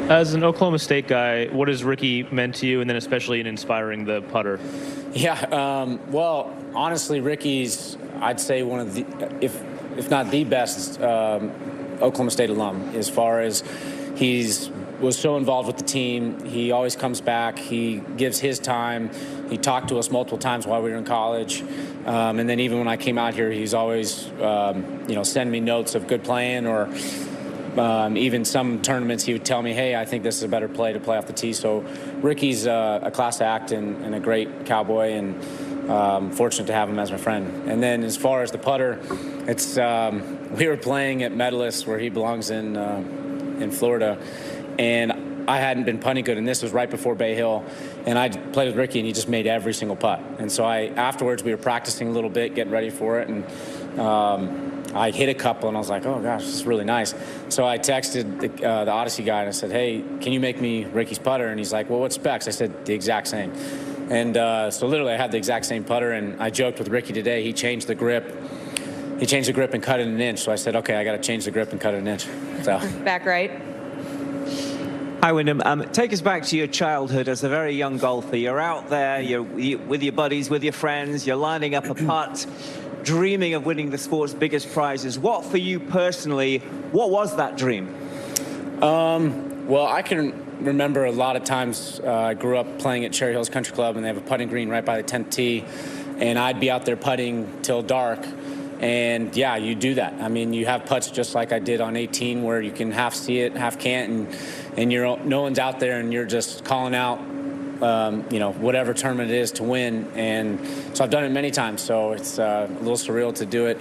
As an Oklahoma State guy, what has Rickie meant to you, and then especially in inspiring the putter? Yeah, well, honestly, Rickie's, I'd say, one of the, if not the best Oklahoma State alum, as far as was so involved with the team. He always comes back. He gives his time. He talked to us multiple times while we were in college. And then even when I came out here, he's always, sending me notes of good playing, or even some tournaments he would tell me, hey, I think this is a better play to play off the tee. So Rickie's a class act and a great Cowboy, and fortunate to have him as my friend. And then as far as the putter, it's we were playing at Medalist, where he belongs in Florida, and I hadn't been putting good, and this was right before Bay Hill, and I played with Rickie, and he just made every single putt. And so afterwards we were practicing a little bit, getting ready for it, and I hit a couple, and I was like, oh gosh, this is really nice. So I texted the Odyssey guy, and I said, hey, can you make me Rickie's putter? And he's like, well, what specs? I said, the exact same. And so literally I had the exact same putter, and I joked with Rickie today, he changed the grip. He changed the grip and cut it an inch. So I said, okay, I got to change the grip and cut it an inch. So back right. Hi, Wyndham. Take us back to your childhood as a very young golfer. You're out there, you're with your buddies, with your friends, you're lining up a putt, dreaming of winning the sport's biggest prizes. What, for you personally, what was that dream? Well, I can remember a lot of times I grew up playing at Cherry Hills Country Club, and they have a putting green right by the 10th tee, and I'd be out there putting till dark. And yeah, you do that. I mean, you have putts just like I did on 18, where you can half see it, half can't, and no one's out there, and you're just calling out, whatever tournament it is to win. And so I've done it many times. So it's a little surreal to do it.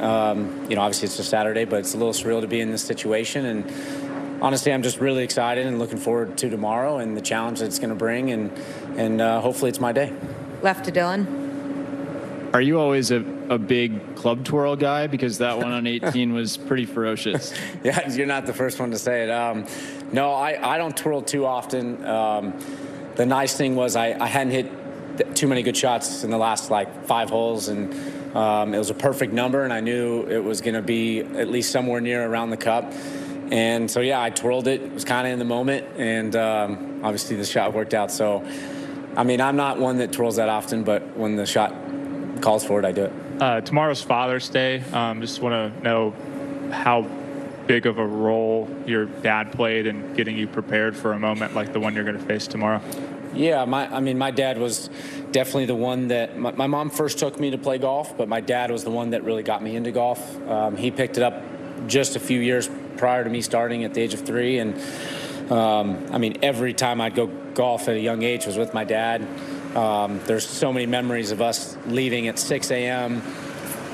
Obviously it's a Saturday, but it's a little surreal to be in this situation. And honestly, I'm just really excited and looking forward to tomorrow and the challenge that it's going to bring. And hopefully it's my day. Left to Dylan. Are you always a big club twirl guy? Because that one on 18 was pretty ferocious. Yeah, you're not the first one to say it. No, I don't twirl too often. The nice thing was I hadn't hit too many good shots in the last, 5 holes, and it was a perfect number, and I knew it was going to be at least somewhere near around the cup. And so, yeah, I twirled it. It was kind of in the moment, and obviously the shot worked out. So, I mean, I'm not one that twirls that often, but when the shot calls for it, I do it. Tomorrow's Father's Day. Just want to know how big of a role your dad played in getting you prepared for a moment like the one you're going to face tomorrow. Yeah, my dad was definitely the one that my mom first took me to play golf, but my dad was the one that really got me into golf. He picked it up just a few years prior to me starting at the age of 3, and every time I'd go golf at a young age was with my dad. There's so many memories of us leaving at 6 a.m.,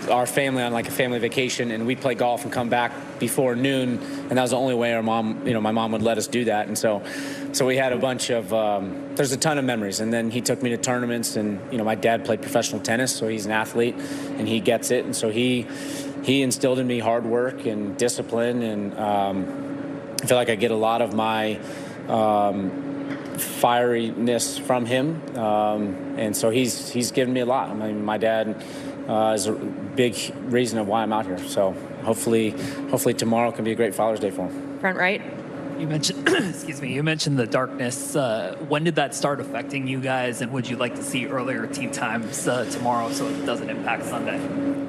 our family on a family vacation, and we'd play golf and come back before noon, and that was the only way my mom would let us do that. And so we had a bunch of there's a ton of memories. And then he took me to tournaments, and my dad played professional tennis, so he's an athlete and he gets it. And so he instilled in me hard work and discipline, and I feel like I get a lot of my fieriness from him, and so he's given me a lot. I mean, my dad is a big reason of why I'm out here. So hopefully tomorrow can be a great Father's Day for him. Front right. You mentioned, you mentioned the darkness. When did that start affecting you guys, and would you like to see earlier tee times tomorrow so it doesn't impact Sunday?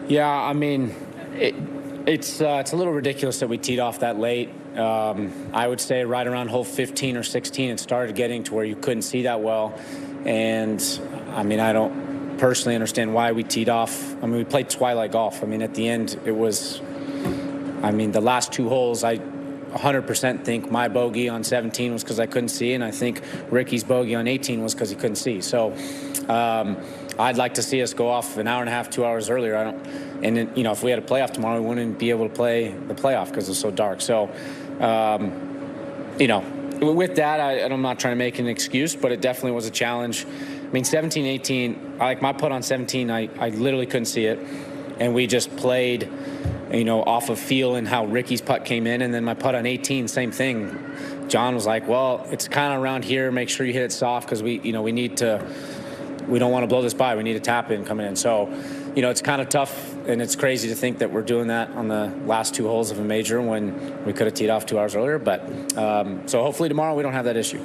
Yeah, I mean, it's a little ridiculous that we teed off that late. I would say right around hole 15 or 16, it started getting to where you couldn't see that well. And, I don't personally understand why we teed off. We played twilight golf. At the end, it was, the last 2 holes, I 100% think my bogey on 17 was because I couldn't see, and I think Rickie's bogey on 18 was because he couldn't see. So I'd like to see us go off an hour and a half, 2 hours earlier. If we had a playoff tomorrow, we wouldn't be able to play the playoff because it's so dark. So, with that, I'm not trying to make an excuse, but it definitely was a challenge. 17, 18, my putt on 17, I literally couldn't see it. And we just played, off of feel and how Rickie's putt came in. And then my putt on 18, same thing. John was like, well, it's kind of around here. Make sure you hit it soft because we don't want to blow this by. We need to tap in coming in. So, it's kind of tough, and it's crazy to think that we're doing that on the last 2 holes of a major when we could have teed off 2 hours earlier. But so hopefully tomorrow we don't have that issue.